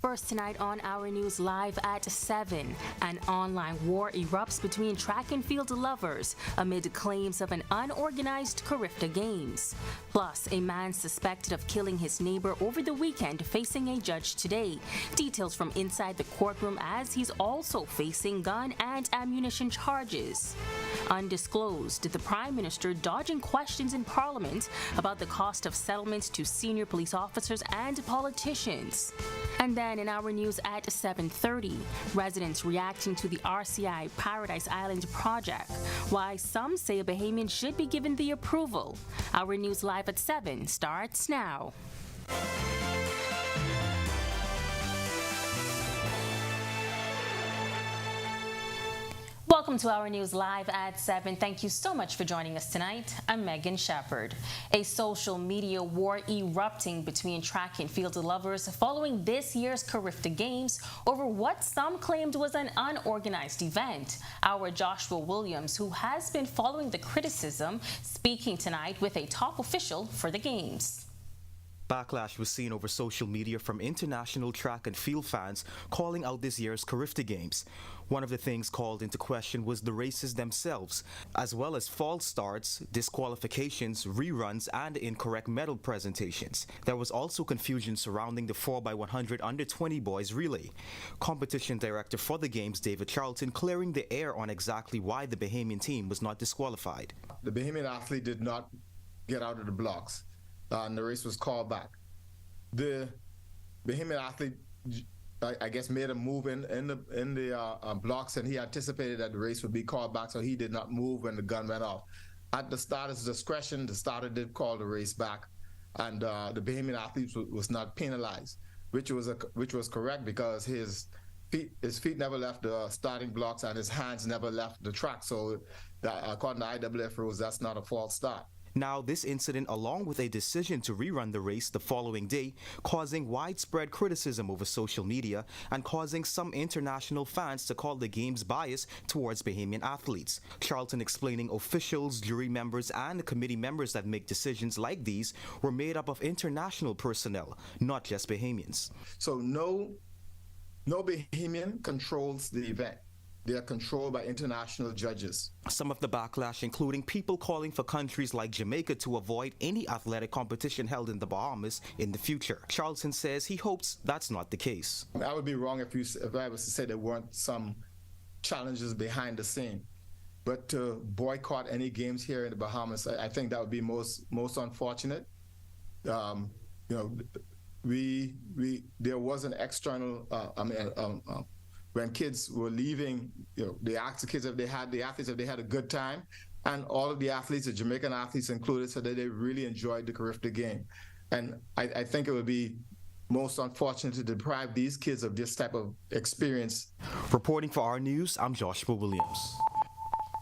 First tonight on Our News Live at 7, an online war erupts between track and field lovers amid claims of an unorganized Carifta Games. Plus, a man suspected of killing his neighbor over the weekend facing a judge today. Details from inside the courtroom as he's also facing gun and ammunition charges. Undisclosed, the Prime Minister dodging questions in Parliament about the cost of settlements to senior police officers and politicians. And then in our news at 7:30, residents reacting to the RCI Paradise Island project. Why some say a Bahamian should be given the approval. Our news live at 7 starts now. Welcome to Our News Live at 7. Thank you so much for joining us tonight. I'm Megan Shepard. A social media war erupting between track and field lovers following this year's Carifta Games over what some claimed was an unorganized event. Our Joshua Williams, who has been following the criticism, speaking tonight with a top official for the Games. Backlash was seen over social media from international track and field fans calling out this year's Carifta Games. One of the things called into question was the races themselves, as well as false starts, disqualifications, reruns, and incorrect medal presentations. There was also confusion surrounding the 4x100 under-20 boys relay. Competition director for the Games, David Charlton, clearing the air on exactly why the Bahamian team was not disqualified. The Bahamian athlete did not get out of the blocks. And the race was called back. The Bahamian athlete, I guess, made a move in the blocks, and he anticipated that the race would be called back, so he did not move when the gun went off. At the starter's discretion, the starter did call the race back, and the Bahamian athlete was not penalized, which was correct because his feet never left the starting blocks and his hands never left the track. So, according to IAAF rules, that's not a false start. Now, this incident, along with a decision to rerun the race the following day, causing widespread criticism over social media and causing some international fans to call the Games biased towards Bahamian athletes. Charlton explaining officials, jury members, and committee members that make decisions like these were made up of international personnel, not just Bahamians. So no Bahamian controls the event. They are controlled by international judges. Some of the backlash including people calling for countries like Jamaica to avoid any athletic competition held in the Bahamas in the future. Charlton says he hopes that's not the case. I would be wrong if I was to say there weren't some challenges behind the scene. But to boycott any games here in the Bahamas, I think that would be most unfortunate. There was an external, when kids were leaving, they asked the kids if they had a good time, and all of the athletes, the Jamaican athletes included, said that they really enjoyed the Carifta game. And I think it would be most unfortunate to deprive these kids of this type of experience. Reporting for Our News, I'm Joshua Williams.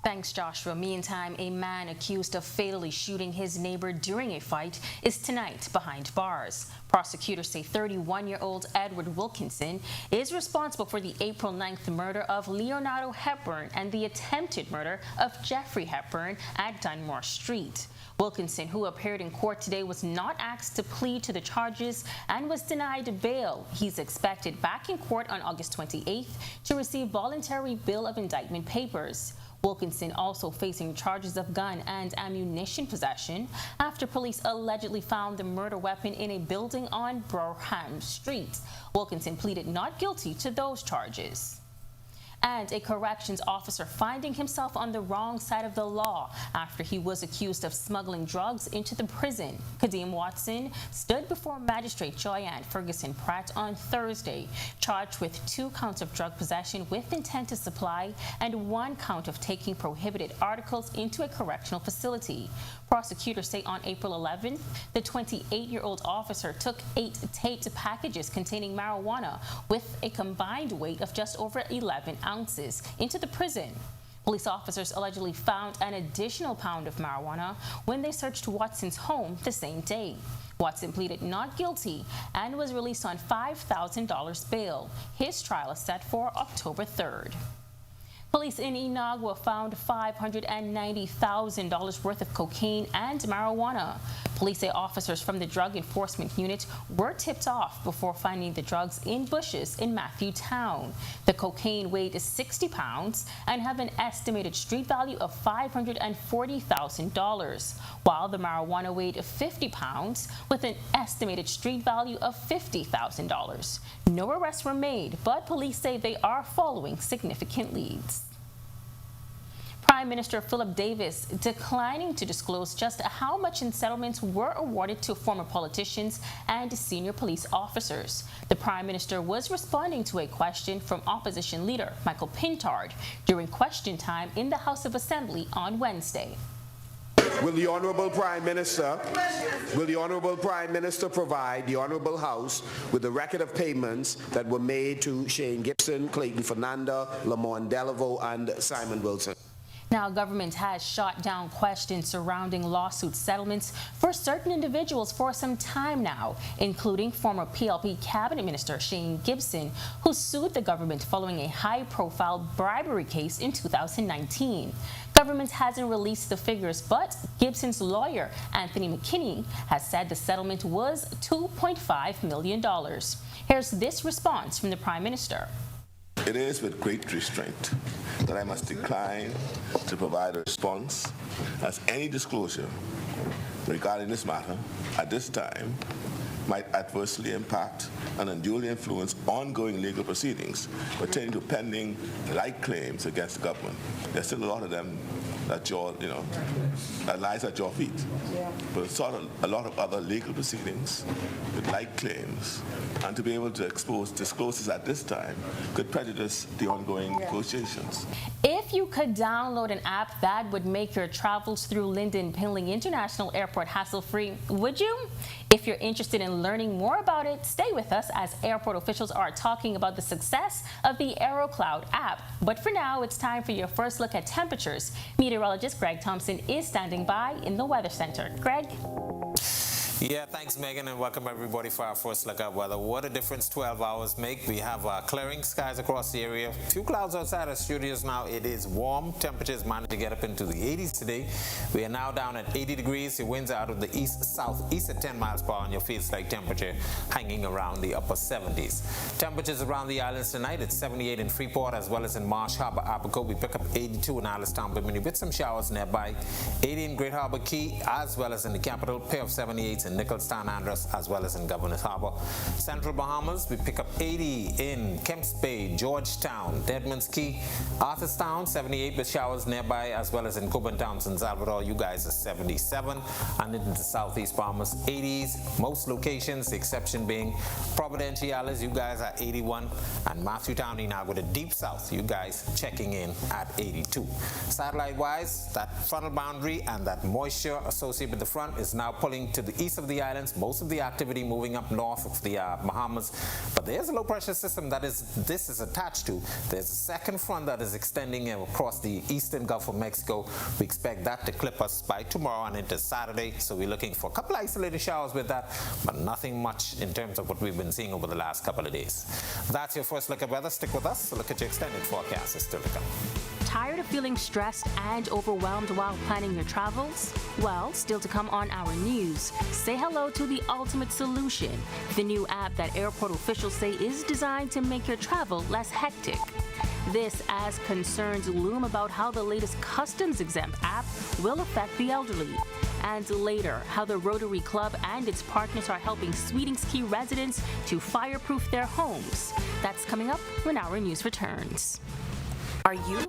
Thanks, Joshua. Meantime, a man accused of fatally shooting his neighbor during a fight is tonight behind bars. Prosecutors say 31-year-old Edward Wilkinson is responsible for the April 9th murder of Leonardo Hepburn and the attempted murder of Jeffrey Hepburn at Dunmore Street. Wilkinson, who appeared in court today, was not asked to plead to the charges and was denied bail. He's expected back in court on August 28th to receive voluntary bill of indictment papers. Wilkinson also facing charges of gun and ammunition possession after police allegedly found the murder weapon in a building on Broham Street. Wilkinson pleaded not guilty to those charges. And a corrections officer finding himself on the wrong side of the law after he was accused of smuggling drugs into the prison. Kadeem Watson stood before Magistrate Joyanne Ferguson Pratt on Thursday, charged with 2 counts of drug possession with intent to supply and 1 count of taking prohibited articles into a correctional facility. Prosecutors say on April 11th, the 28-year-old officer took 8 taped packages containing marijuana with a combined weight of just over 11 ounces into the prison. Police officers allegedly found an additional pound of marijuana when they searched Watson's home the same day. Watson pleaded not guilty and was released on $5,000 bail. His trial is set for October 3rd. Police in Inagua found $590,000 worth of cocaine and marijuana. Police say officers from the Drug Enforcement Unit were tipped off before finding the drugs in bushes in Matthewtown. The cocaine weighed 60 pounds and have an estimated street value of $540,000, while the marijuana weighed 50 pounds with an estimated street value of $50,000. No arrests were made, but police say they are following significant leads. Prime Minister Philip Davis declining to disclose just how much in settlements were awarded to former politicians and senior police officers. The Prime Minister was responding to a question from opposition leader Michael Pintard during question time in the House of Assembly on Wednesday. Will the Honourable Prime Minister provide the Honourable House with the record of payments that were made to Shane Gibson, Clayton Fernanda, Lamont Delaveau, and Simon Wilson? Now, government has shot down questions surrounding lawsuit settlements for certain individuals for some time now, including former PLP Cabinet Minister Shane Gibson, who sued the government following a high-profile bribery case in 2019. Government hasn't released the figures, but Gibson's lawyer, Anthony McKinney, has said the settlement was $2.5 million. Here's this response from the Prime Minister. It is with great restraint that I must decline to provide a response, as any disclosure regarding this matter at this time might adversely impact and unduly influence ongoing legal proceedings pertaining to pending like claims against the government. There's still a lot of them that that lies at your feet. Yeah. But it's sort of a lot of other legal proceedings with like claims, and to be able to disclose this at this time could prejudice the ongoing negotiations. If you could download an app that would make your travels through Lynden Pinley International Airport hassle-free, would you? If you're interested in learning more about it, stay with us as airport officials are talking about the success of the AeroCloud app. But for now, it's time for your first look at temperatures. Meteorologist Greg Thompson is standing by in the Weather Center. Greg? Yeah, thanks, Megan, and welcome everybody for our first look at weather. What a difference 12 hours make. We have clearing skies across the area. Few clouds outside our studios now. It is warm. Temperatures managed to get up into the 80s today. We are now down at 80 degrees. The winds are out of the east-southeast at 10 miles per hour, and your feels-like temperature hanging around the upper 70s. Temperatures around the islands tonight, it's 78 in Freeport as well as in Marsh Harbor, Abaco. We pick up 82 in Allenstown, Bimini with some showers nearby. 80 in Great Harbor Key as well as in the capital. Pair of 78s in Nicholstown, Andros, as well as in Governor's Harbor. Central Bahamas, we pick up 80 in Kemps Bay, Georgetown, Deadman's Key, Arthurstown, 78 with showers nearby, as well as in Coburn Towns and Salvador. You guys are 77. And into the southeast Bahamas, 80s. Most locations, the exception being Providenciales, you guys are 81. And Matthewtown, Inagua, the deep south, you guys checking in at 82. Satellite-wise, that frontal boundary and that moisture associated with the front is now pulling to the east of the islands. Most of the activity moving up north of the Bahamas. But there's a low pressure system that this is attached to. There's a second front that is extending across the eastern Gulf of Mexico. We expect that to clip us by tomorrow and into Saturday. So we're looking for a couple isolated showers with that, but nothing much in terms of what we've been seeing over the last couple of days. That's your first look at weather. Stick with us. So look at your extended forecast. It's still to come. Tired of feeling stressed and overwhelmed while planning your travels? Well, still to come on Our News. Say hello to the ultimate solution, the new app that airport officials say is designed to make your travel less hectic. This as concerns loom about how the latest customs-exempt app will affect the elderly. And later, how the Rotary Club and its partners are helping Sweetings Key residents to fireproof their homes. That's coming up when Our News returns. Are you?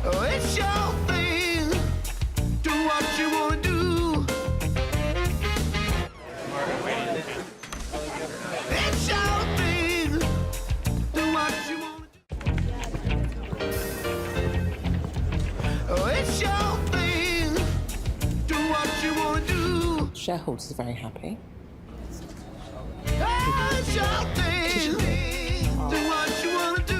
Oh, it's your thing. Do what you want to do. It's your thing. Do what you want to do. Oh, it's your thing. Do what you want to do. Shareholders are very happy. Oh, it's your thing. Do what you want to do.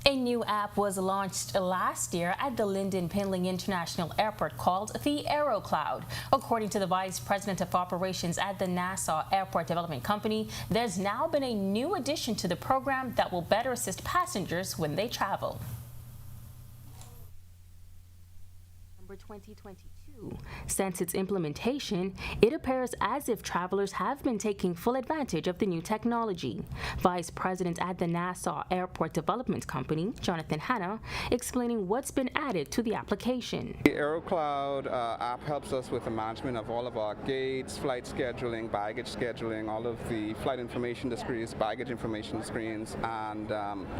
A new app was launched last year at the Lynden Pinling International Airport called the AeroCloud. According to the Vice President of Operations at the Nassau Airport Development Company, there's now been a new addition to the program that will better assist passengers when they travel. 2022. Since its implementation, it appears as if travelers have been taking full advantage of the new technology. Vice President at the Nassau Airport Development Company, Jonathan Hanna, explaining what's been added to the application. The AeroCloud app helps us with the management of all of our gates, flight scheduling, baggage scheduling, all of the flight information screens, baggage information screens, and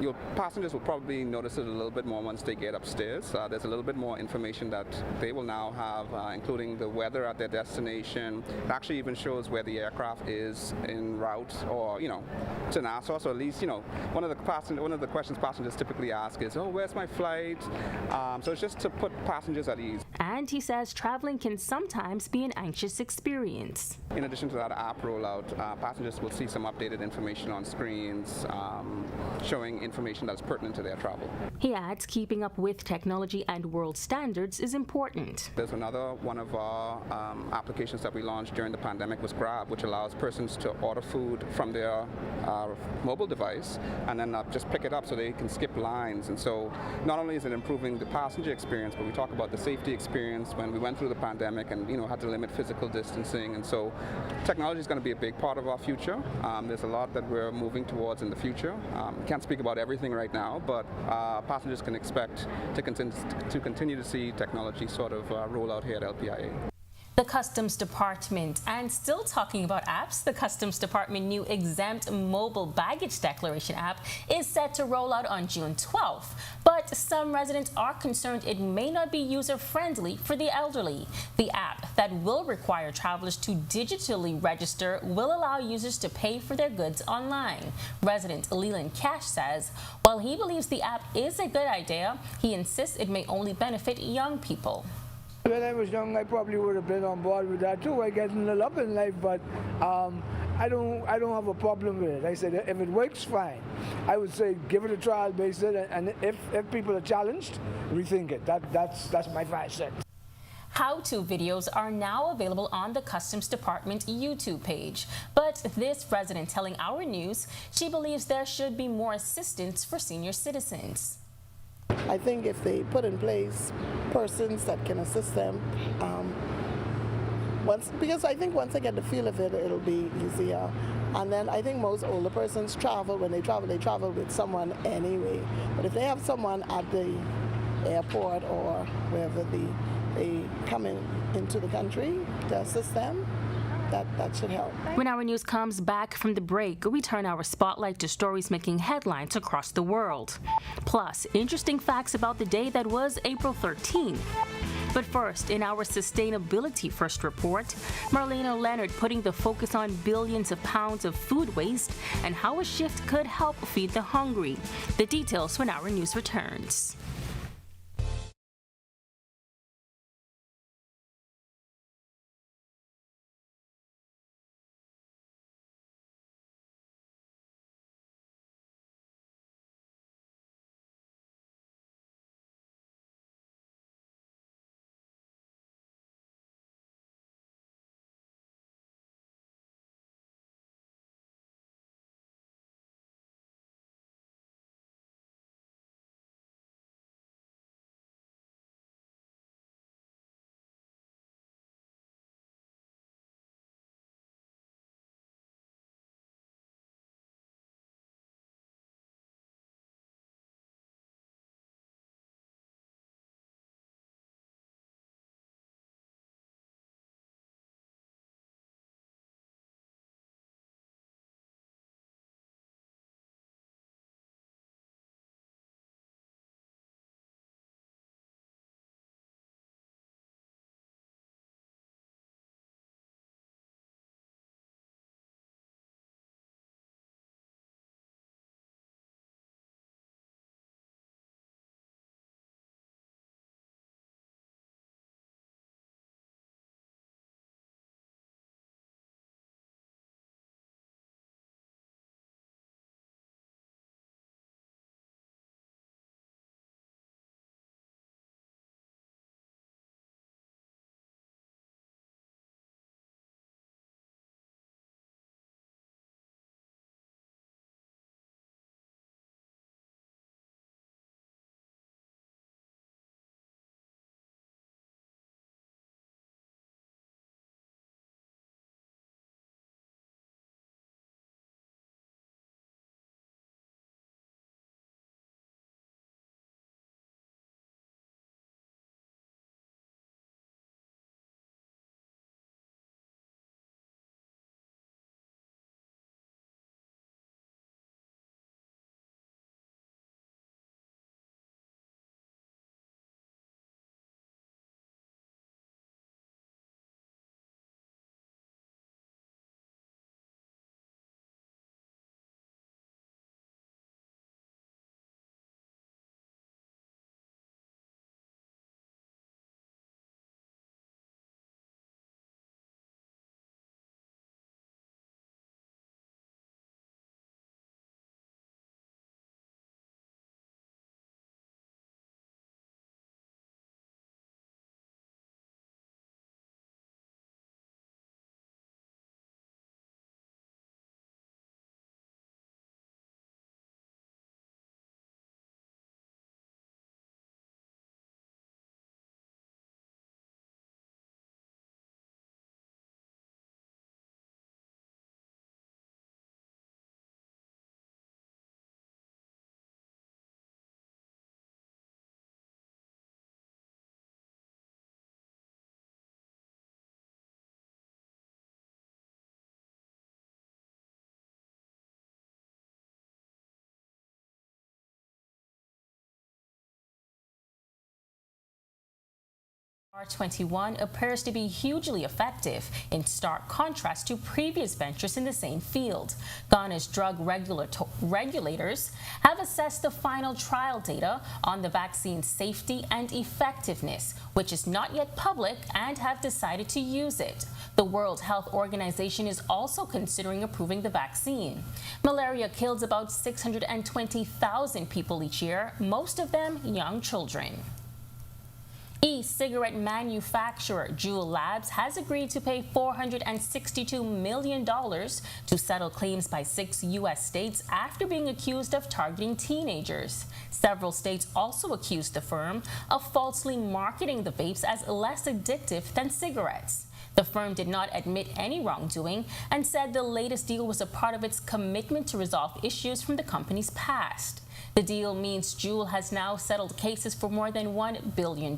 your passengers will probably notice it a little bit more once they get upstairs. There's a little bit more information that they will now have, including the weather at their destination. It actually even shows where the aircraft is en route, or to Nassau. So at least one of the questions passengers typically ask is, "Oh, where's my flight?" So it's just to put passengers at ease. And he says traveling can sometimes be an anxious experience. In addition to that app rollout, passengers will see some updated information on screens, showing information that's pertinent to their travel. He adds keeping up with technology and world standards is important. There's another one of our applications that we launched during the pandemic was Grab, which allows persons to order food from their mobile device and then just pick it up so they can skip lines. And so not only is it improving the passenger experience, but we talk about the safety experience when we went through the pandemic and had to limit physical distancing. And so technology is going to be a big part of our future. There's a lot that we're moving towards in the future. Can't speak about everything right now, but passengers can expect to continue to see technology sort of roll out here at LPIA. The Customs Department, and still talking about apps, the Customs Department new exempt mobile baggage declaration app is set to roll out on June 12th. But some residents are concerned it may not be user-friendly for the elderly. The app that will require travelers to digitally register will allow users to pay for their goods online. Resident Leland Cash says, while he believes the app is a good idea, he insists it may only benefit young people. When I was young, I probably would have been on board with that too. I get a little up in life, but I don't have a problem with it. I said if it works, fine. I would say give it a trial basis, and if people are challenged, rethink it. That's my 5 cents. How-to videos are now available on the Customs Department YouTube page. But this resident telling Our News she believes there should be more assistance for senior citizens. I think if they put in place persons that can assist them, because I think once they get the feel of it, it'll be easier. And then I think most older persons when they travel with someone anyway. But if they have someone at the airport or wherever they come into the country to assist them, that should help. When Our News comes back from the break, we turn our spotlight to stories making headlines across the world. Plus, interesting facts about the day that was April 13th. But first, in our Sustainability First report, Marlena Leonard putting the focus on billions of pounds of food waste and how a shift could help feed the hungry. The details when Our News returns. R21 appears to be hugely effective, in stark contrast to previous ventures in the same field. Ghana's drug regulators have assessed the final trial data on the vaccine's safety and effectiveness, which is not yet public, and have decided to use it. The World Health Organization is also considering approving the vaccine. Malaria kills about 620,000 people each year, most of them young children. E-cigarette manufacturer Juul Labs has agreed to pay $462 million to settle claims by 6 U.S. states after being accused of targeting teenagers. Several states also accused the firm of falsely marketing the vapes as less addictive than cigarettes. The firm did not admit any wrongdoing and said the latest deal was a part of its commitment to resolve issues from the company's past. The deal means Juul has now settled cases for more than $1 billion.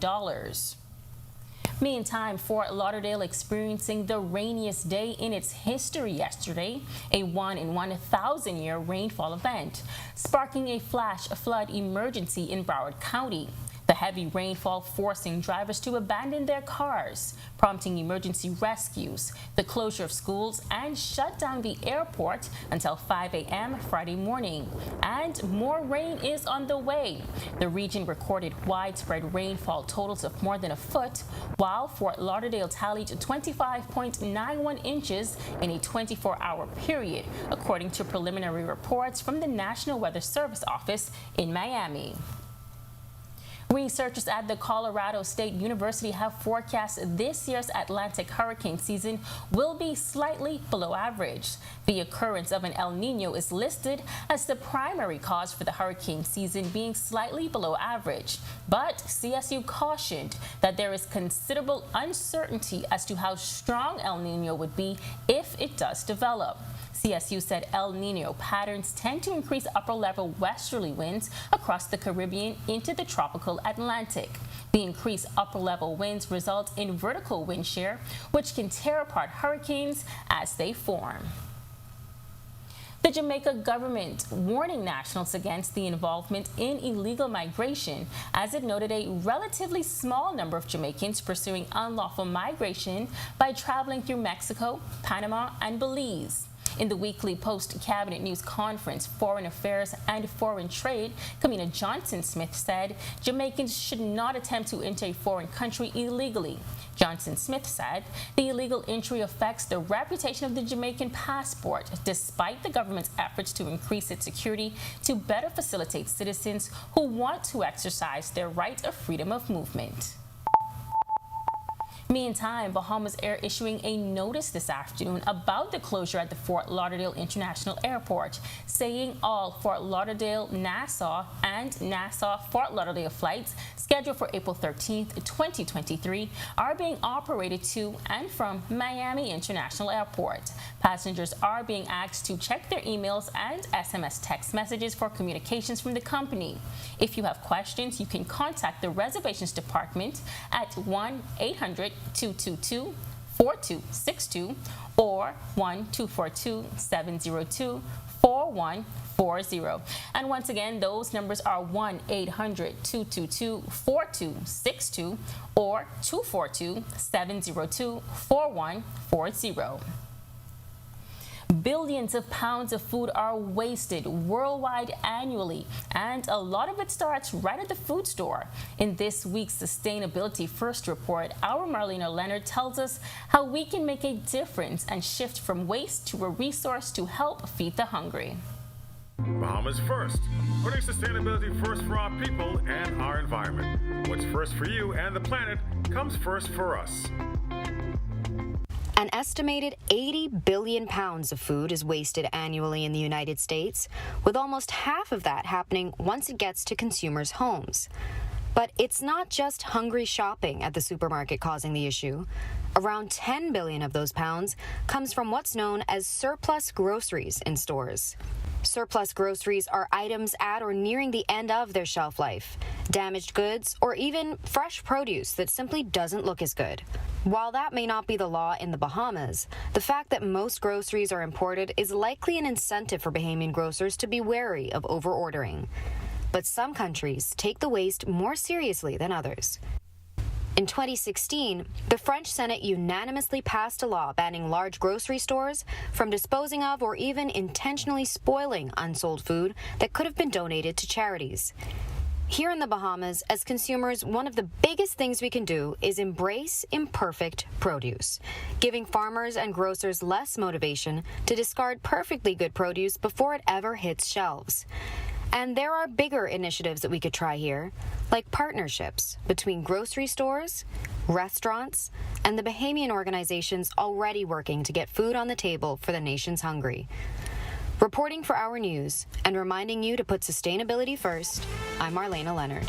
Meantime, Fort Lauderdale experiencing the rainiest day in its history yesterday, a 1 in 1,000-year rainfall event, sparking a flash flood emergency in Broward County. The heavy rainfall forcing drivers to abandon their cars, prompting emergency rescues, the closure of schools, and shut down the airport until 5 a.m. Friday morning. And more rain is on the way. The region recorded widespread rainfall totals of more than a foot, while Fort Lauderdale tallied 25.91 inches in a 24-hour period, according to preliminary reports from the National Weather Service office in Miami. Researchers at the Colorado State University have forecast this year's Atlantic hurricane season will be slightly below average. The occurrence of an El Nino is listed as the primary cause for the hurricane season being slightly below average. But CSU cautioned that there is considerable uncertainty as to how strong El Nino would be if it does develop. CSU said El Nino patterns tend to increase upper-level westerly winds across the Caribbean into the tropical Atlantic. The increased upper-level winds result in vertical wind shear, which can tear apart hurricanes as they form. The Jamaica government warning nationals against the involvement in illegal migration, as it noted a relatively small number of Jamaicans pursuing unlawful migration by traveling through Mexico, Panama, and Belize. In the weekly post-cabinet news conference, Foreign Affairs and Foreign Trade, Kamina Johnson-Smith said Jamaicans should not attempt to enter a foreign country illegally. Johnson-Smith said the illegal entry affects the reputation of the Jamaican passport, despite the government's efforts to increase its security to better facilitate citizens who want to exercise their right of freedom of movement. Meantime, Bahamas Air issuing a notice this afternoon about the closure at the Fort Lauderdale International Airport, saying all Fort Lauderdale-Nassau and Nassau-Fort Lauderdale flights scheduled for April 13th, 2023 are being operated to and from Miami International Airport. Passengers are being asked to check their emails and SMS text messages for communications from the company. If you have questions, you can contact the reservations department at 1-800-222-4262 or 1-242-702-4140. And once again, those numbers are 1-800-222-4262 or 242-702-4140. Billions of pounds of food are wasted worldwide annually, and a lot of it starts right at the food store. In this week's Sustainability First report, our Marlena Leonard tells us how we can make a difference and shift from waste to a resource to help feed the hungry. Bahamas First, putting sustainability first for our people and our environment. What's first for you and the planet comes first for us. An estimated 80 billion pounds of food is wasted annually in the United States, with almost half of that happening once it gets to consumers' homes. But it's not just hungry shopping at the supermarket causing the issue. Around 10 billion of those pounds comes from what's known as surplus groceries in stores. Surplus groceries are items at or nearing the end of their shelf life, damaged goods, or even fresh produce that simply doesn't look as good. While that may not be the law in the Bahamas, the fact that most groceries are imported is likely an incentive for Bahamian grocers to be wary of over-ordering. But some countries take the waste more seriously than others. In 2016, the French Senate unanimously passed a law banning large grocery stores from disposing of or even intentionally spoiling unsold food that could have been donated to charities. Here in the Bahamas, as consumers, one of the biggest things we can do is embrace imperfect produce, giving farmers and grocers less motivation to discard perfectly good produce before it ever hits shelves. And there are bigger initiatives that we could try here, like partnerships between grocery stores, restaurants, and the Bahamian organizations already working to get food on the table for the nation's hungry. Reporting for Our News and reminding you to put sustainability first, I'm Marlena Leonard.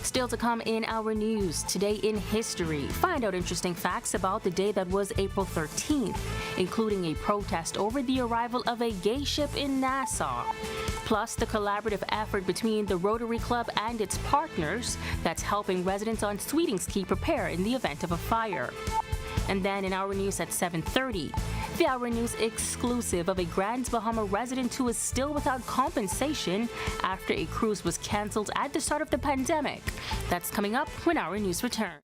Still to come in Our News, today in history, find out interesting facts about the day that was April 13th, including a protest over the arrival of a gay ship in Nassau. Plus, the collaborative effort between the Rotary Club and its partners that's helping residents on Sweetings Key prepare in the event of a fire. And then in Our News at 7:30, the Our News exclusive of a Grand Bahama resident who is still without compensation after a cruise was canceled at the start of the pandemic. That's coming up when Our News returns.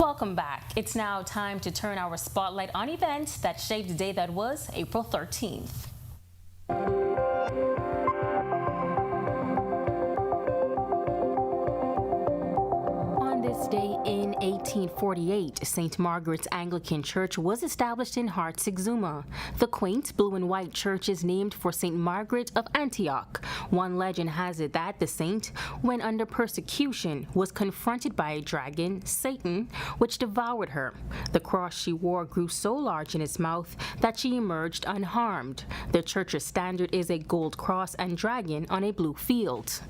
Welcome back. It's now time to turn our spotlight on events that shaped the day that was April 13th. On this day in 1848, St. Margaret's Anglican Church was established in Hearts, Exuma. The quaint blue and white church is named for St. Margaret of Antioch. One legend has it that the saint, when under persecution, was confronted by a dragon, Satan, which devoured her. The cross she wore grew so large in its mouth that she emerged unharmed. The church's standard is a gold cross and dragon on a blue field.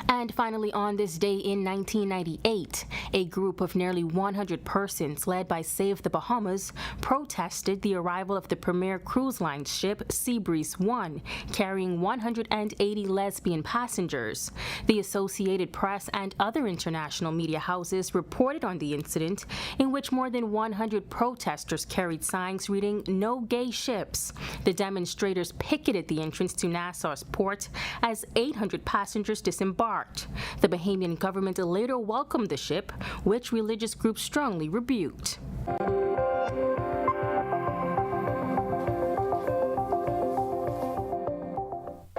And finally, on this day in 1998, a group of nearly 100 persons led by Save the Bahamas protested the arrival of the premier cruise line ship Seabreeze 1, carrying 180 lesbian passengers. The Associated Press and other international media houses reported on the incident, in which more than 100 protesters carried signs reading "No Gay Ships." The demonstrators picketed the entrance to Nassau's port as 800 passengers disembarked. The Bahamian government later welcomed the ship, which religious groups strongly rebuked.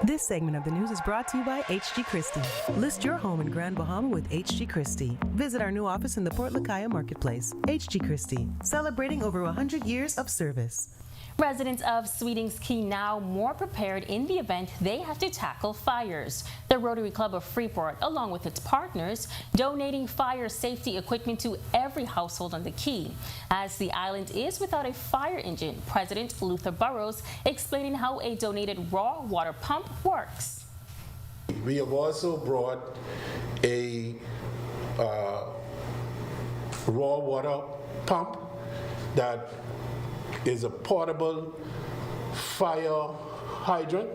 This segment of the news is brought to you by H.G. Christie. List your home in Grand Bahama with H.G. Christie. Visit our new office in the Port Lakaya Marketplace. H.G. Christie, celebrating over 100 years of service. Residents of Sweetings Key now more prepared in the event they have to tackle fires. The Rotary Club of Freeport, along with its partners, donating fire safety equipment to every household on the Key. As the island is without a fire engine, President Luther Burrows explaining how a donated raw water pump works. We have also brought a raw water pump that is a portable fire hydrant,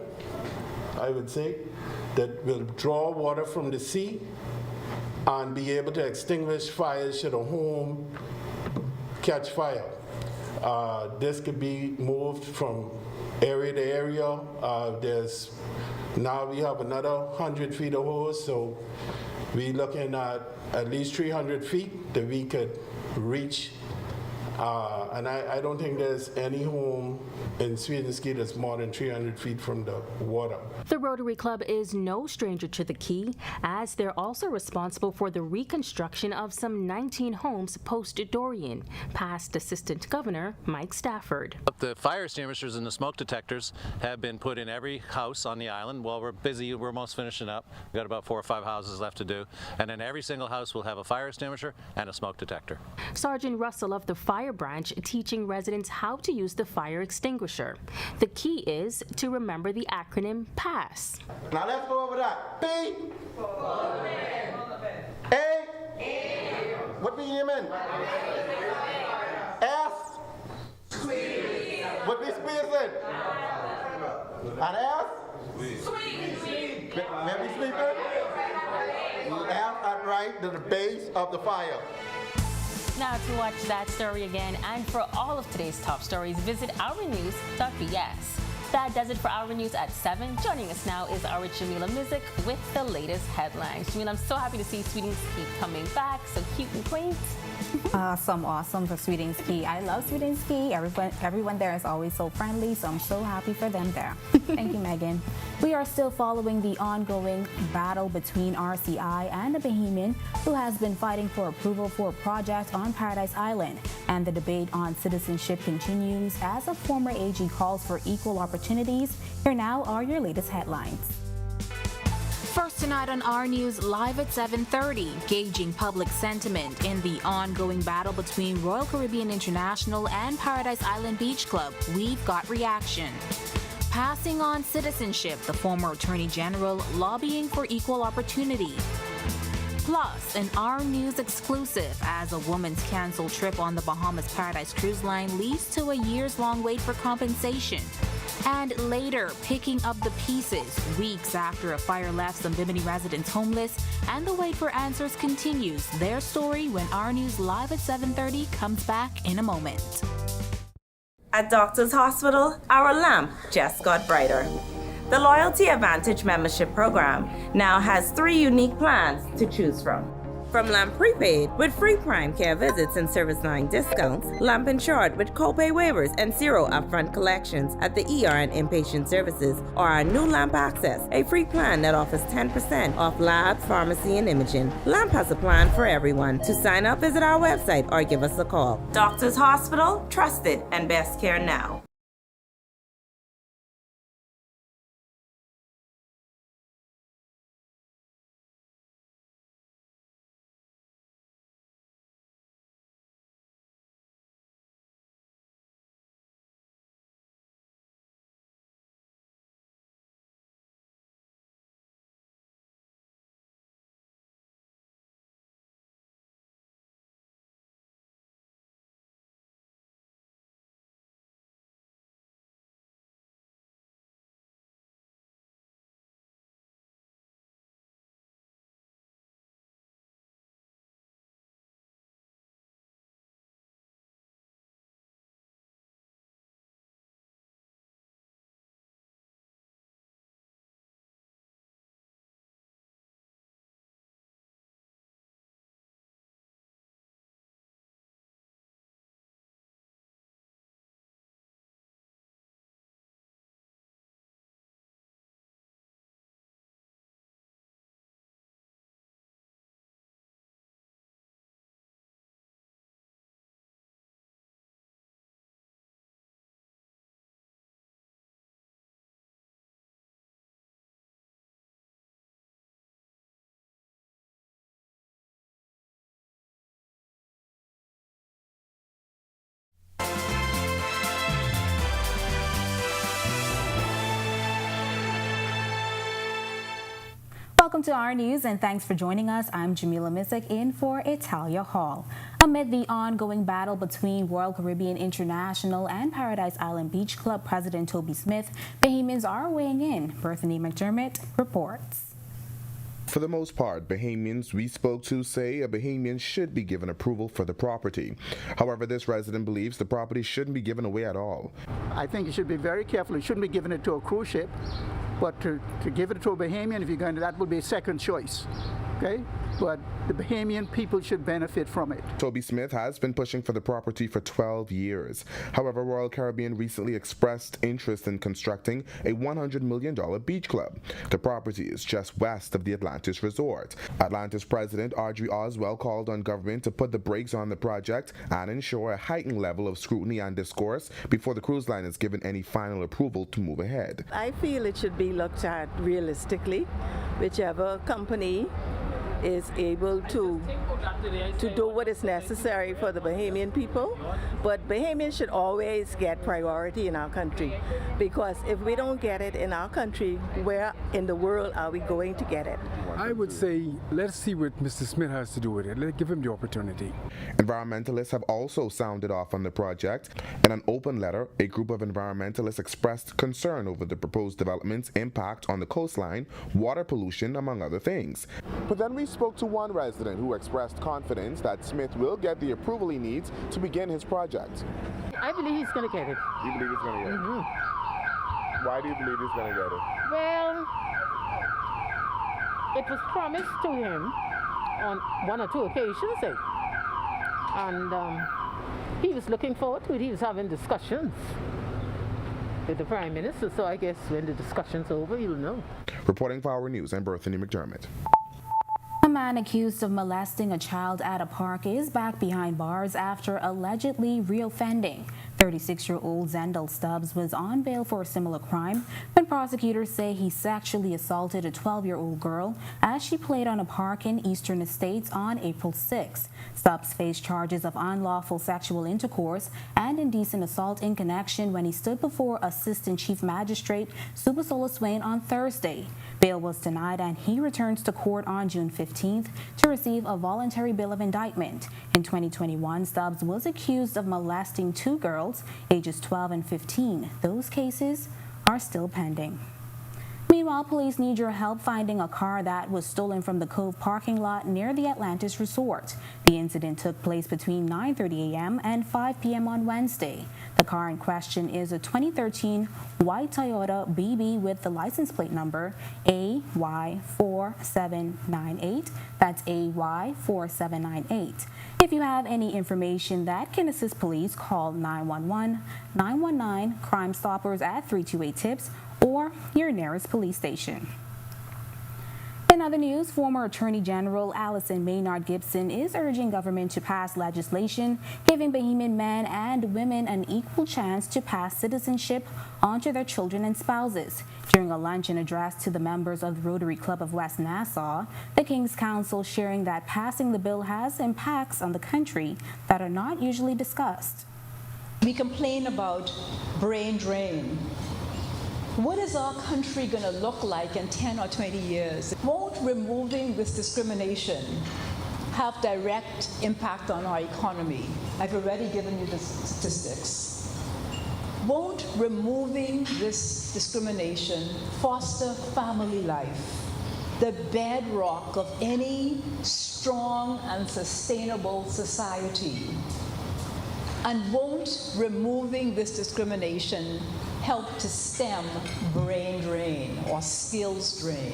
I would say, that will draw water from the sea and be able to extinguish fires should a home catch fire. This could be moved from area to area. Now we have another 100 feet of hose, so we're looking at least 300 feet that we could reach. And I don't think there's any home in Swedenski that's more than 300 feet from the water. The Rotary Club is no stranger to the key, as they're also responsible for the reconstruction of some 19 homes post-Dorian. Past Assistant Governor Mike Stafford. The fire extinguishers and the smoke detectors have been put in every house on the island. Well, we're busy. We're almost finishing up. We've got about 4 or 5 houses left to do. And then every single house will have a fire extinguisher and a smoke detector. Sergeant Russell of the Fire Branch teaching residents how to use the fire extinguisher. The key is to remember the acronym PASS. Now let's go over that. P. A. What do you mean? S. What we squeeze it? And S? Sweet. Maybe sleeping? S and right to the base of the fire. Now to watch that story again and for all of today's top stories, visit ournews.bs. That does it for Our News at 7. Joining us now is our Jamila Mizik with the latest headlines. Jamila, I'm so happy to see Swedenski coming back, so cute and quaint. Awesome for Swedenski. I love Swedenski. Everyone there is always so friendly, so I'm so happy for them there. Thank you, Megan. We are still following the ongoing battle between RCI and the Bahamian, who has been fighting for approval for a project on Paradise Island. And the debate on citizenship continues as a former AG calls for equal opportunities. Here now are your latest headlines. First tonight on Our News live at 7:30, gauging public sentiment in the ongoing battle between Royal Caribbean International and Paradise Island Beach Club. We've got reaction. Passing on citizenship, the former Attorney General lobbying for equal opportunity. Plus, an Our News exclusive as a woman's canceled trip on the Bahamas Paradise Cruise Line leads to a years-long wait for compensation. And later, picking up the pieces weeks after a fire left some Bimini residents homeless, and the wait for answers continues. Their story when Our News live at 7:30 comes back in a moment. At Doctors Hospital, our lamp just got brighter. The Loyalty Advantage membership program now has 3 unique plans to choose from. From Lamp Prepaid with free prime care visits and service line discounts, Lamp Insured with copay waivers and 0 upfront collections at the ER and inpatient services, or our new Lamp Access, a free plan that offers 10% off lab, pharmacy, and imaging. Lamp has a plan for everyone. To sign up, visit our website or give us a call. Doctors Hospital, trusted and best care now. Welcome to Our News and thanks for joining us. I'm Jamila Misak in for Italia Hall. Amid the ongoing battle between Royal Caribbean International and Paradise Island Beach Club President Toby Smith, Bahamians are weighing in. Berthany McDermott reports. For the most part, Bahamians we spoke to say a Bahamian should be given approval for the property. However, this resident believes the property shouldn't be given away at all. I think you should be very careful. You shouldn't be giving it to a cruise ship, but to give it to a Bahamian, if you're going to, that would be a second choice. Okay? But the Bahamian people should benefit from it. Toby Smith has been pushing for the property for 12 years. However, Royal Caribbean recently expressed interest in constructing a $100 million beach club. The property is just west of the Atlantis Resort. Atlantis President Audrey Oswell called on government to put the brakes on the project and ensure a heightened level of scrutiny and discourse before the cruise line is given any final approval to move ahead. I feel it should be looked at realistically. Whichever company is able to do what is necessary for the Bahamian people, but Bahamians should always get priority in our country, because if we don't get it in our country, where in the world are we going to get it? I would say let's see what Mr. Smith has to do with it. Let's give him the opportunity. Environmentalists have also sounded off on the project. In an open letter, a group of environmentalists expressed concern over the proposed development's impact on the coastline, water pollution, among other things. But then we spoke to one resident who expressed confidence that Smith will get the approval he needs to begin his project. I believe he's going to get it. You believe he's going to get it? Why do you believe he's going to get it? Well, it was promised to him on one or two occasions, and he was looking forward to it. He was having discussions with the Prime Minister, so I guess when the discussion's over, he'll know. Reporting for Our News, I'm Berthany McDermott. A man accused of molesting a child at a park is back behind bars after allegedly reoffending. 36-year-old Zendel Stubbs was on bail for a similar crime when prosecutors say he sexually assaulted a 12-year-old girl as she played on a park in Eastern Estates on April 6. Stubbs faced charges of unlawful sexual intercourse and indecent assault in connection when he stood before Assistant Chief Magistrate Subasola Swain on Thursday. Bail was denied and he returns to court on June 15th to receive a voluntary bill of indictment. In 2021, Stubbs was accused of molesting two girls, ages 12 and 15. Those cases are still pending. Meanwhile, police need your help finding a car that was stolen from the Cove parking lot near the Atlantis Resort. The incident took place between 9:30 a.m. and 5 p.m. on Wednesday. The car in question is a 2013 white Toyota BB with the license plate number AY4798. That's AY4798. If you have any information that can assist police, call 911, 919, Crime Stoppers at 328-TIPS, or your nearest police station. In other news, former Attorney General Allison Maynard Gibson is urging government to pass legislation giving Bahamian men and women an equal chance to pass citizenship onto their children and spouses. During a luncheon addressed to the members of the Rotary Club of West Nassau, the King's Council sharing that passing the bill has impacts on the country that are not usually discussed. We complain about brain drain. What is our country going to look like in 10 or 20 years? Won't removing this discrimination have direct impact on our economy? I've already given you the statistics. Won't removing this discrimination foster family life, the bedrock of any strong and sustainable society? And won't removing this discrimination help to stem brain drain or skills drain?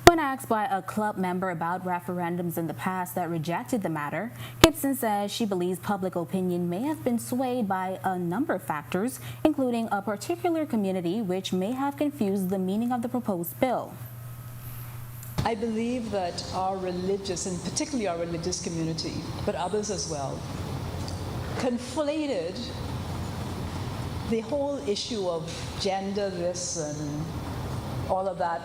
When asked by a club member about referendums in the past that rejected the matter, Gibson says she believes public opinion may have been swayed by a number of factors, including a particular community which may have confused the meaning of the proposed bill. I believe that our religious, and particularly our religious community, but others as well, conflated the whole issue of gender this and all of that,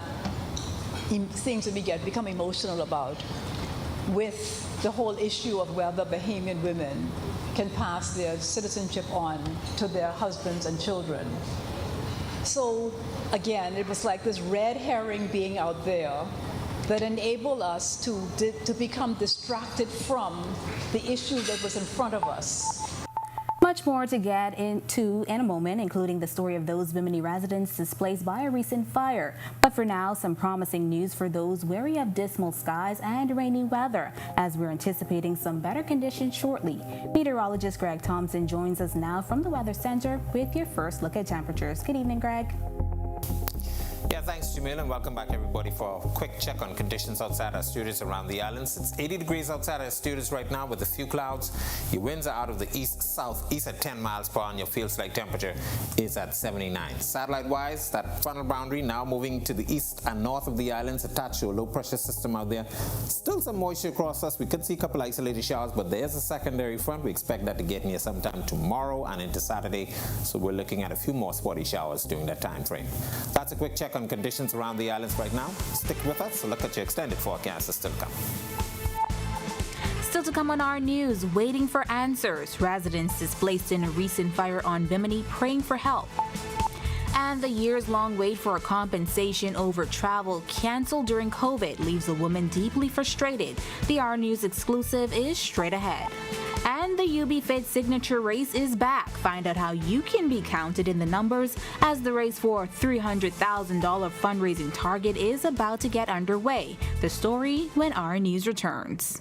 things that we become emotional about, with the whole issue of whether Bahamian women can pass their citizenship on to their husbands and children. So again, it was like this red herring being out there that enable us to become distracted from the issue that was in front of us. Much more to get into in a moment, including the story of those Bimini residents displaced by a recent fire. But for now, some promising news for those wary of dismal skies and rainy weather, as we're anticipating some better conditions shortly. Meteorologist Greg Thompson joins us now from the Weather Center with your first look at temperatures. Good evening, Greg. Yeah, thanks, Jamil, and welcome back, everybody, for a quick check on conditions outside our studios around the islands. It's 80 degrees outside our studios right now with a few clouds. Your winds are out of the east-southeast at 10 miles per hour, and your feels-like temperature is at 79. Satellite-wise, that frontal boundary now moving to the east and north of the islands, attached to a low-pressure system out there. Still some moisture across us. We could see a couple isolated showers, but there's a secondary front. We expect that to get near sometime tomorrow and into Saturday, so we're looking at a few more spotty showers during that time frame. That's a quick check on conditions around the islands right now. Stick with us. A look at your extended forecast is still coming. Still to come on our news, waiting for answers. Residents displaced in a recent fire on Bimini praying for help. And the years-long wait for a compensation over travel canceled during COVID leaves a woman deeply frustrated. The Our News exclusive is straight ahead. And the UB Fit signature race is back. Find out how you can be counted in the numbers as the race for $300,000 fundraising target is about to get underway. The story when Our News returns.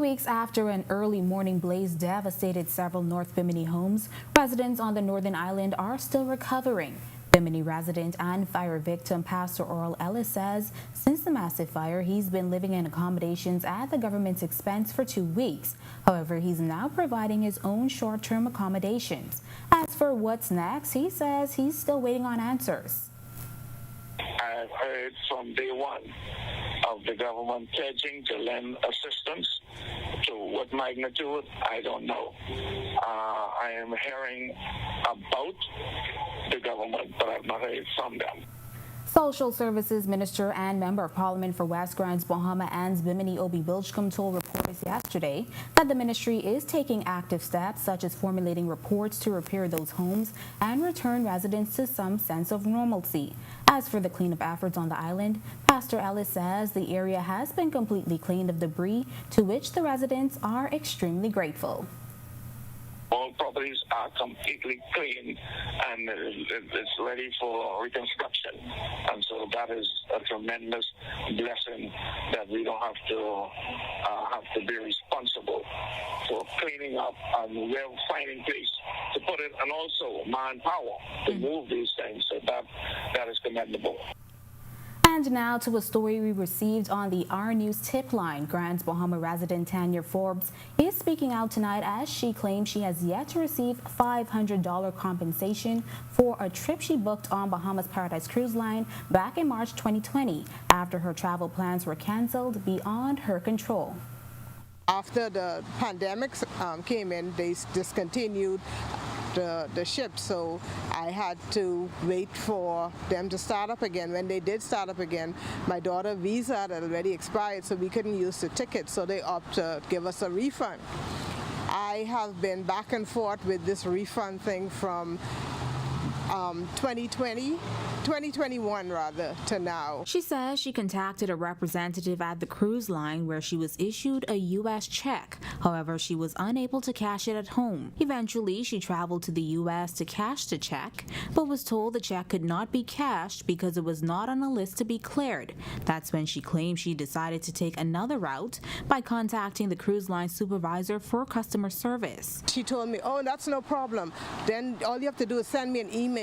Weeks after an early morning blaze devastated several North Bimini homes, residents on the Northern Island are still recovering. Bimini resident and fire victim Pastor Oral Ellis says since the massive fire, he's been living in accommodations at the government's expense for 2 weeks. However, he's now providing his own short-term accommodations. As for what's next, he says he's still waiting on answers. I've heard from day one of the government pledging to lend assistance. To what magnitude, I don't know. I am hearing about the government, but I've not heard from them. So Social Services Minister and Member of Parliament for West Grants Bahama Ann's Bimini Obi Bilchcombe told reporters yesterday that the ministry is taking active steps such as formulating reports to repair those homes and return residents to some sense of normalcy. As for the cleanup efforts on the island, Pastor Ellis says the area has been completely cleaned of debris, to which the residents are extremely grateful. All properties are completely clean and it's ready for reconstruction. And so that is a tremendous blessing that we don't have to be responsible for cleaning up, and we're finding place to put it, and also manpower to move these things. So that is commendable. And now to a story we received on the Our News tip line. Grants Bahama resident Tanya Forbes is speaking out tonight as she claims she has yet to receive $500 compensation for a trip she booked on Bahamas Paradise Cruise Line back in March 2020 after her travel plans were canceled beyond her control. After the pandemic came in, they discontinued the ship, so I had to wait for them to start up again. When they did start up again, my daughter's visa had already expired, so we couldn't use the ticket, so they opted to give us a refund. I have been back and forth with this refund thing from 2021 rather, to now. She says she contacted a representative at the cruise line where she was issued a U.S. check. However, she was unable to cash it at home. Eventually, she traveled to the U.S. to cash the check, but was told the check could not be cashed because it was not on a list to be cleared. That's when she claimed she decided to take another route by contacting the cruise line supervisor for customer service. She told me, oh, that's no problem. Then all you have to do is send me an email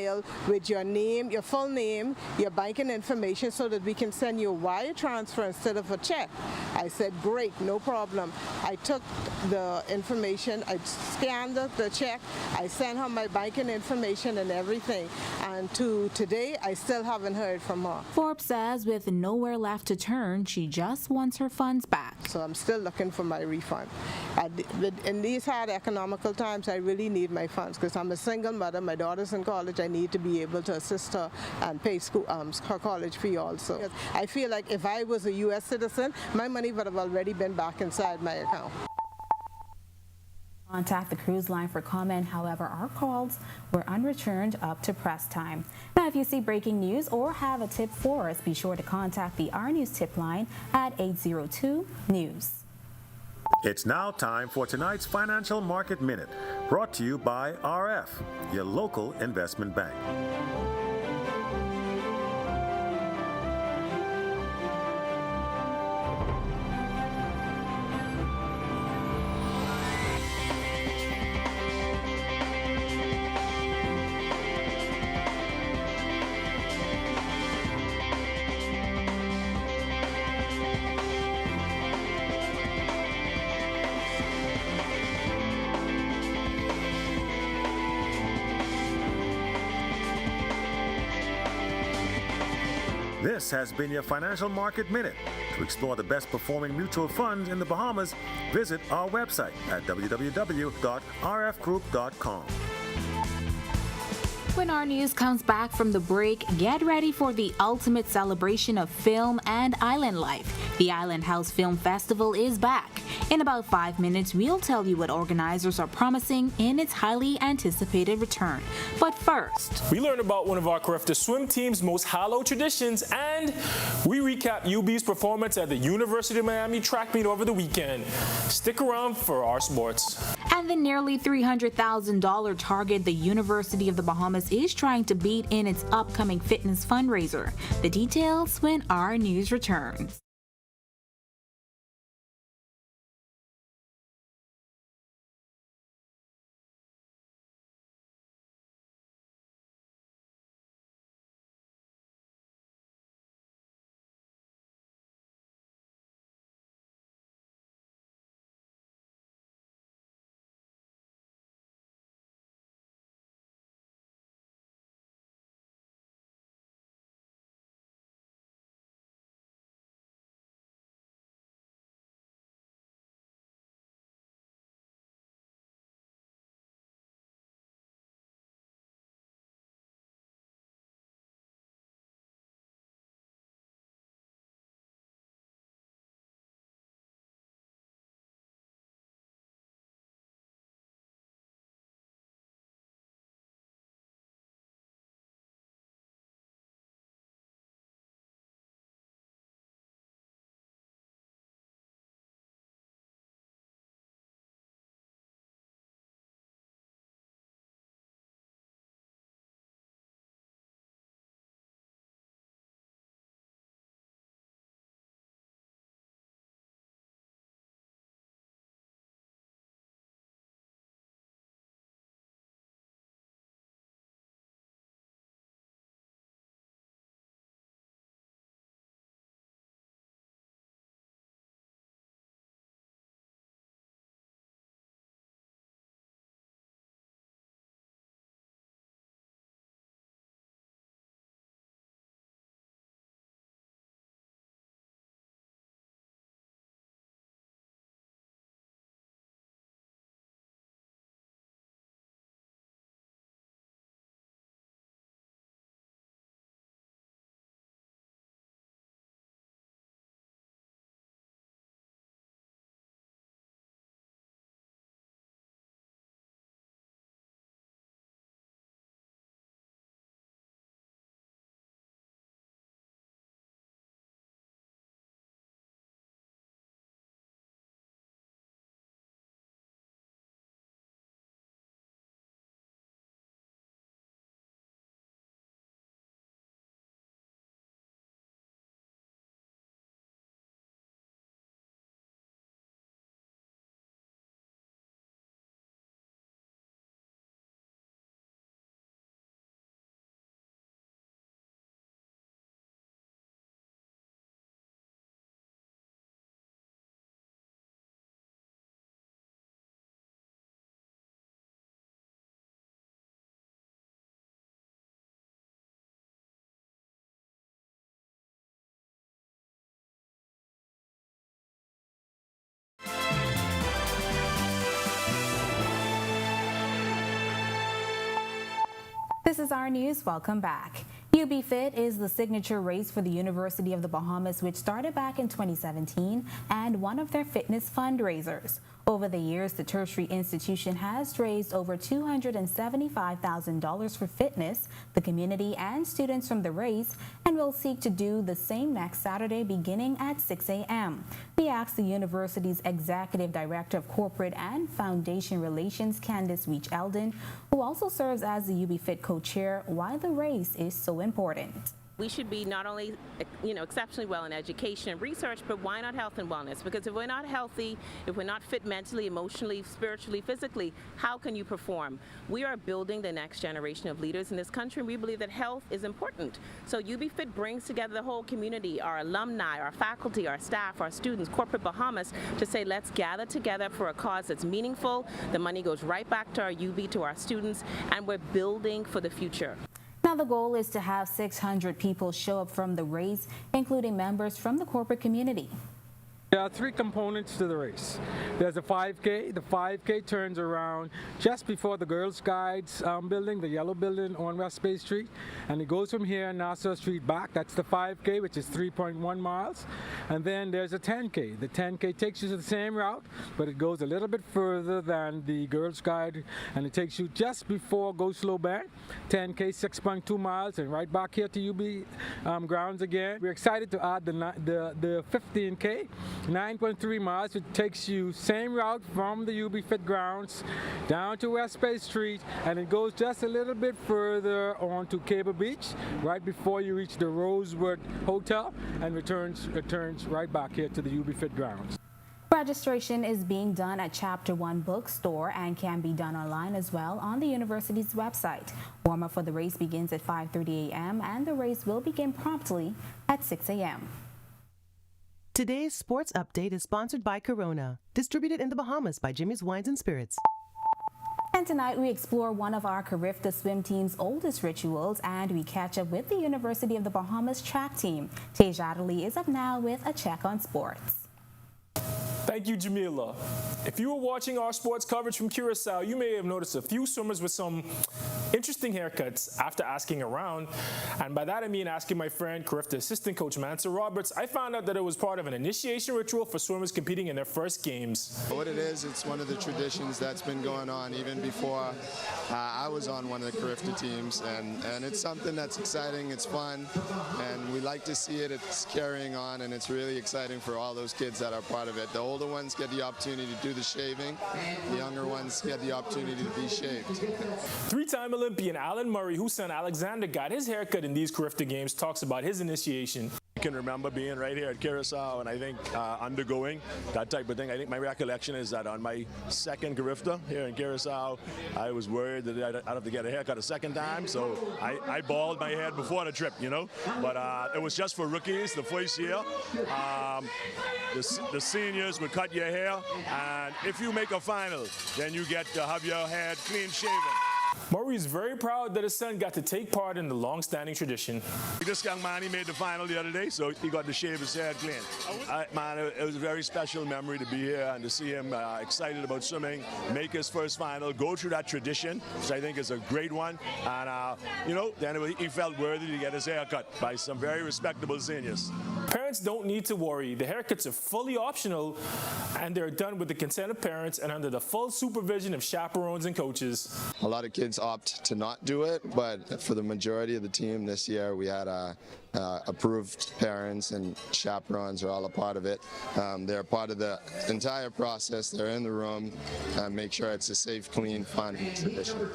with your name, your full name, your banking information, so that we can send you a wire transfer instead of a check. I said, great, no problem. I took the information, I scanned the check, I sent her my banking information and everything, and to today I still haven't heard from her. Forbes says with nowhere left to turn, she just wants her funds back. So I'm still looking for my refund. In these hard economical times, I really need my funds because I'm a single mother, my daughter's in college, I need to be able to assist her and pay school, her college fee also. I feel like if I was a U.S. citizen, my money would have already been back inside my account. Contact the cruise line for comment. However, our calls were unreturned up to press time. Now, if you see breaking news or have a tip for us, be sure to contact the Our News tip line at 802-NEWS. It's now time for tonight's Financial Market Minute, brought to you by RF, your local investment bank. This has been your Financial Market Minute. To explore the best performing mutual funds in the Bahamas, visit our website at www.rfgroup.com. When Our News comes back from the break, get ready for the ultimate celebration of film and island life. The Island House Film Festival is back. In about 5 minutes, we'll tell you what organizers are promising in its highly anticipated return. But first, we learn about one of our Carifta swim team's most hallowed traditions, and we recap UB's performance at the University of Miami track meet over the weekend. Stick around for our sports. And the nearly $300,000 target the University of the Bahamas is trying to beat in its upcoming fitness fundraiser. The details when Our News returns. This is Our News. Welcome back. UB Fit is the signature race for the University of the Bahamas, which started back in 2017 and one of their fitness fundraisers. Over the years, the tertiary institution has raised over $275,000 for fitness, the community, and students from the race, and will seek to do the same next Saturday beginning at 6 a.m. We asked the university's Executive Director of Corporate and Foundation Relations, Candice Weech-Eldon, who also serves as the UB Fit co-chair, why the race is so important. We should be not only, exceptionally well in education and research, but why not health and wellness? Because if we're not healthy, if we're not fit mentally, emotionally, spiritually, physically, how can you perform? We are building the next generation of leaders in this country, and we believe that health is important. So UB Fit brings together the whole community, our alumni, our faculty, our staff, our students, corporate Bahamas, to say let's gather together for a cause that's meaningful. The money goes right back to our UB, to our students, and we're building for the future. Now, the goal is to have 600 people show up from the race, including members from the corporate community. There are three components to the race. There's a 5K. The 5K turns around just before the Girls Guides building, the yellow building on West Bay Street, and it goes from here Nassau Street back. That's the 5K, which is 3.1 miles. And then there's a 10K. The 10K takes you to the same route, but it goes a little bit further than the Girls Guide, and it takes you just before Go Slow Bank. 10K, 6.2 miles, and right back here to UB grounds again. We're excited to add the 15K. 9.3 miles, which takes you same route from the UB Fit grounds down to West Bay Street, and it goes just a little bit further on to Cable Beach, right before you reach the Rosewood Hotel, and returns right back here to the UB Fit grounds. Registration is being done at Chapter 1 Bookstore and can be done online as well on the university's website. Warm-up for the race begins at 5:30 a.m. and the race will begin promptly at 6 a.m. Today's sports update is sponsored by Corona, distributed in the Bahamas by Jimmy's Wines and Spirits. And tonight we explore one of our Carifta swim team's oldest rituals, and we catch up with the University of the Bahamas track team. Tej Adderley is up now with a check on sports. Thank you, Jamila. If you were watching our sports coverage from Curacao, you may have noticed a few swimmers with some interesting haircuts after asking around. And by that I mean asking my friend, Carifta assistant coach Mansa Roberts. I found out that it was part of an initiation ritual for swimmers competing in their first games. What it is, it's one of the traditions that's been going on even before I was on one of the Carifta teams. And it's something that's exciting, it's fun, and we like to see it. It's carrying on, and it's really exciting for all those kids that are part of it. The older ones get the opportunity to do the shaving. The younger ones get the opportunity to be shaved. Three-time Olympian Alan Murray, whose son Alexander got his haircut in these Carifta games, talks about his initiation. I can remember being right here at Curacao and I think undergoing that type of thing. I think my recollection is that on my second Carifta here in Curacao, I was worried that I'd have to get a haircut a second time, so I bald my head before the trip, you know. But it was just for rookies the first year. The seniors would cut your hair, and if you make a final, then you get to have your head clean shaven. Murray is very proud that his son got to take part in the long-standing tradition. This young man, he made the final the other day, so he got to shave his head clean. Man, it was a very special memory to be here and to see him excited about swimming, make his first final, go through that tradition, which I think is a great one. And, then he felt worthy to get his hair cut by some very respectable seniors. Parents don't need to worry. The haircuts are fully optional, and they're done with the consent of parents and under the full supervision of chaperones and coaches. A lot of kids opt to not do it, but for the majority of the team this year, we had approved parents and chaperones are all a part of it. They're part of the entire process. They're in the room, make sure it's a safe, clean, fun tradition.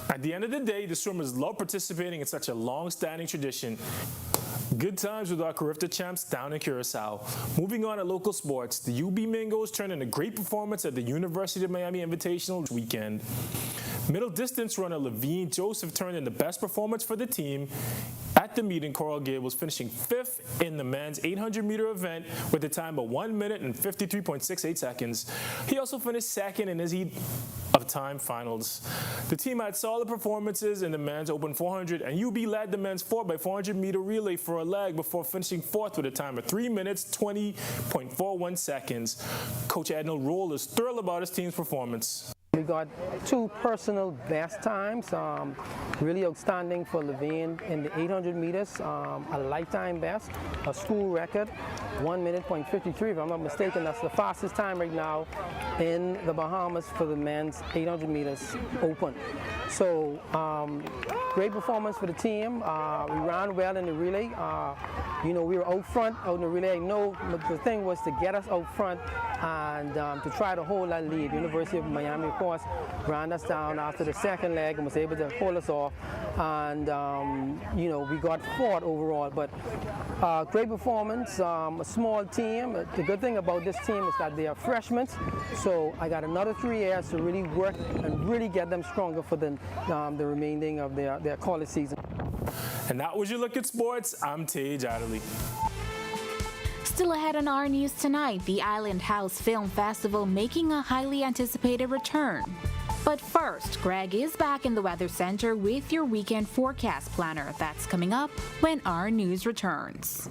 At the end of the day, the swimmers love participating in such a long-standing tradition. Good times with our Carifta champs down in Curacao. Moving on to local sports, the UB Mingos turned in a great performance at the University of Miami Invitational weekend. Middle distance runner Levine Joseph turned in the best performance for the team at the meeting. Coral Gables finishing 5th in the men's 800-meter event with a time of 1 minute and 53.68 seconds. He also finished 2nd in his heat of time finals. The team had solid performances in the men's open 400, and UB led the men's 4x400-meter relay for a leg before finishing 4th with a time of 3 minutes 20.41 seconds. Coach Adnal Roll is thrilled about his team's performance. We got 2 personal best times, really outstanding for Levine in the 800 meters, a lifetime best, a school record, 1 minute .53 if I'm not mistaken. That's the fastest time right now in the Bahamas for the men's 800 meters open. So great performance for the team. We ran well in the relay. You know, we were out front out in the relay. No, the thing was to get us out front and to try to hold that lead. University of Miami, of course, ran us down after the second leg and was able to hold us off. And you know, we got 4th overall. But great performance. A small team. The good thing about this team is that they are freshmen. So I got another 3 years to really work and really get them stronger for the remaining of their college season. And that was your look at sports. I'm Tage Adderley. Still ahead on Our News tonight, the Island House Film Festival making a highly anticipated return. But first, Greg is back in the Weather Center with your weekend forecast planner. That's coming up when Our News returns.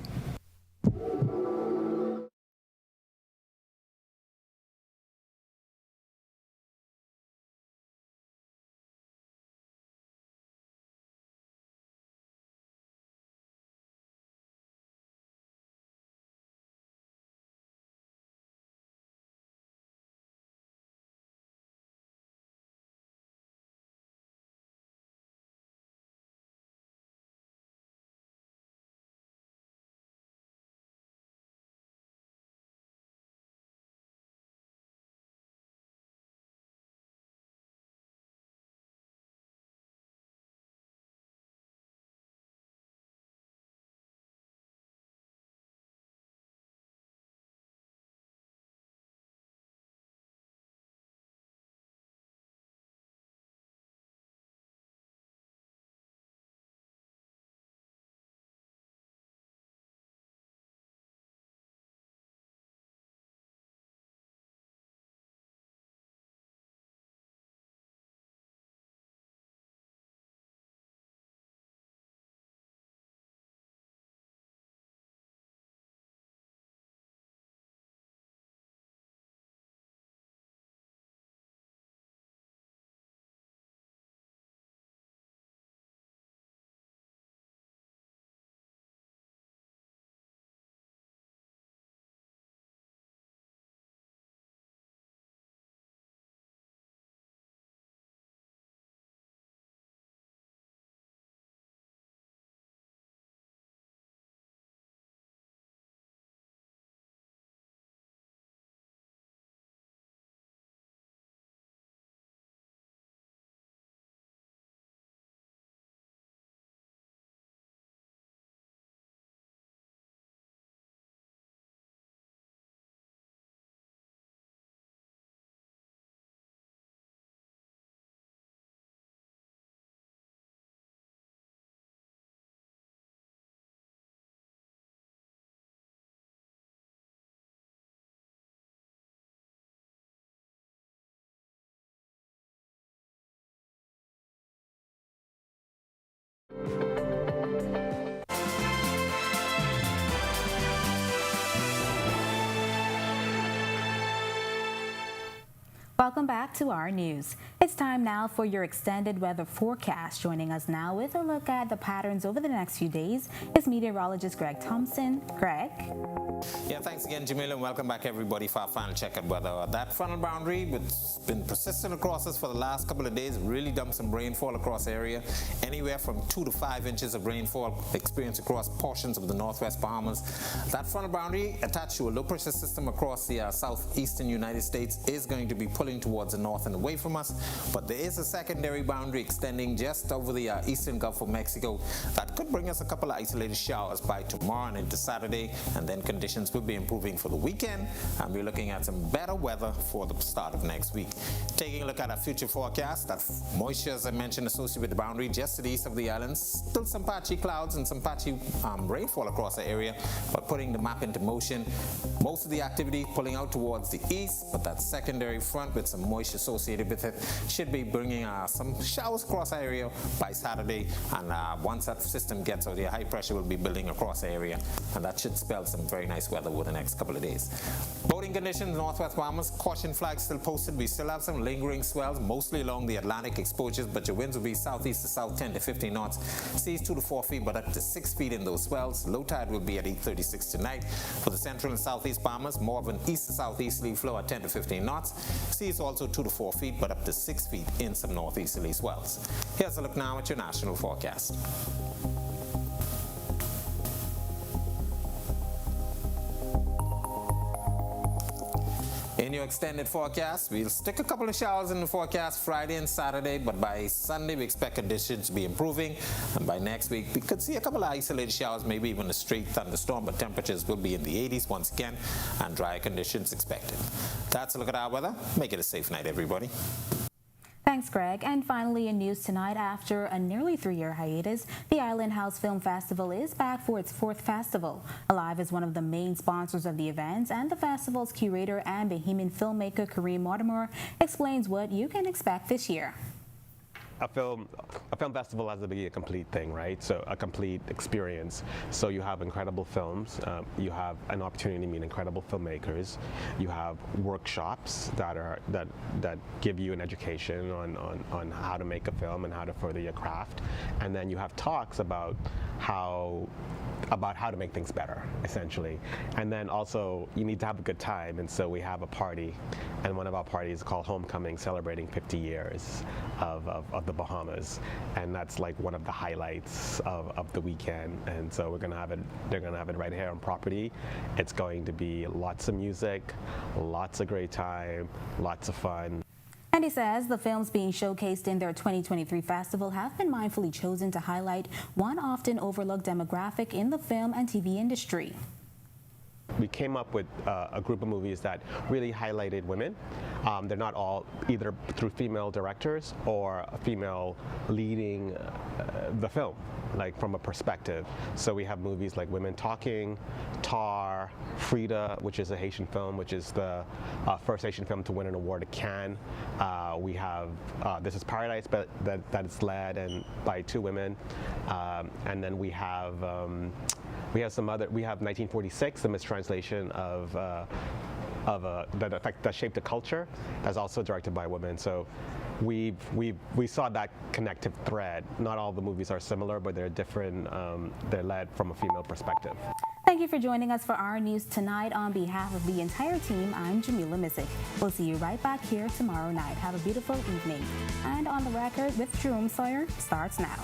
Welcome back to Our News. It's time now for your extended weather forecast. Joining us now with a look at the patterns over the next few days is meteorologist Greg Thompson. Greg? Yeah, thanks again, Jamila, and welcome back, everybody, for our final check at weather. That frontal boundary, which has been persistent across us for the last couple of days, really dumped some rainfall across the area. Anywhere from 2 to 5 inches of rainfall experienced across portions of the northwest Bahamas. That frontal boundary, attached to a low pressure system across the southeastern United States, is going to be pulling towards the north and away from us. But there is a secondary boundary extending just over the eastern Gulf of Mexico that could bring us a couple of isolated showers by tomorrow and into Saturday, and then conditions will be improving for the weekend, and we're looking at some better weather for the start of next week. Taking a look at our future forecast, that moisture, as I mentioned, associated with the boundary just to the east of the islands, still some patchy clouds and some patchy rainfall across the area, but putting the map into motion, most of the activity pulling out towards the east, but that secondary front with some moisture associated with it should be bringing some showers across the area by Saturday, and once that system gets out, the high pressure will be building across the area, and that should spell some very nice nice weather over the next couple of days. Boating conditions, Northwest Bahamas, caution flag still posted. We still have some lingering swells, mostly along the Atlantic exposures, but your winds will be southeast to south 10 to 15 knots. Seas 2 to 4 feet, but up to 6 feet in those swells. Low tide will be at 8:36 tonight. For the central and southeast Bahamas, more of an east to southeasterly flow at 10 to 15 knots. Seas also 2 to 4 feet, but up to 6 feet in some northeasterly swells. Here's a look now at your national forecast. In your extended forecast, we'll stick a couple of showers in the forecast Friday and Saturday, but by Sunday we expect conditions to be improving, and by next week we could see a couple of isolated showers, maybe even a straight thunderstorm, but temperatures will be in the 80s once again and drier conditions expected. That's a look at our weather. Make it a safe night, everybody. Thanks, Greg. And finally, in news tonight, after a nearly 3-year hiatus, the Island House Film Festival is back for its 4th festival. Alive is one of the main sponsors of the event, and the festival's curator and Bahamian filmmaker Kareem Mortimer explains what you can expect this year. A film festival has to be a complete thing, right? So a complete experience. So you have incredible films, you have an opportunity to meet incredible filmmakers, you have workshops that give you an education on how to make a film and how to further your craft, and then you have talks about how to make things better, essentially. And then also you need to have a good time, and so we have a party, and one of our parties is called Homecoming, celebrating 50 years of the Bahamas, and that's like one of the highlights of the weekend. And so they're gonna have it right here on property. It's going to be lots of music, lots of great time, lots of fun. And he says the films being showcased in their 2023 festival have been mindfully chosen to highlight one often overlooked demographic in the film and TV industry. We came up with a group of movies that really highlighted women. They're not all either through female directors or a female leading the film, like from a perspective. So we have movies like Women Talking, Tar, Frida, which is a Haitian film, which is the first Haitian film to win an award at Cannes. We have This Is Paradise, but that is led and by 2 women. And then we have some other. We have 1946, the mistranslation of that shaped a culture, that's also directed by women. So we saw that connective thread. Not all the movies are similar, but they're different. They're led from a female perspective. Thank you for joining us for Our News Tonight. On behalf of the entire team, I'm Jamila Missick. We'll see you right back here tomorrow night. Have a beautiful evening. And On the Record with Jerome Sawyer starts now.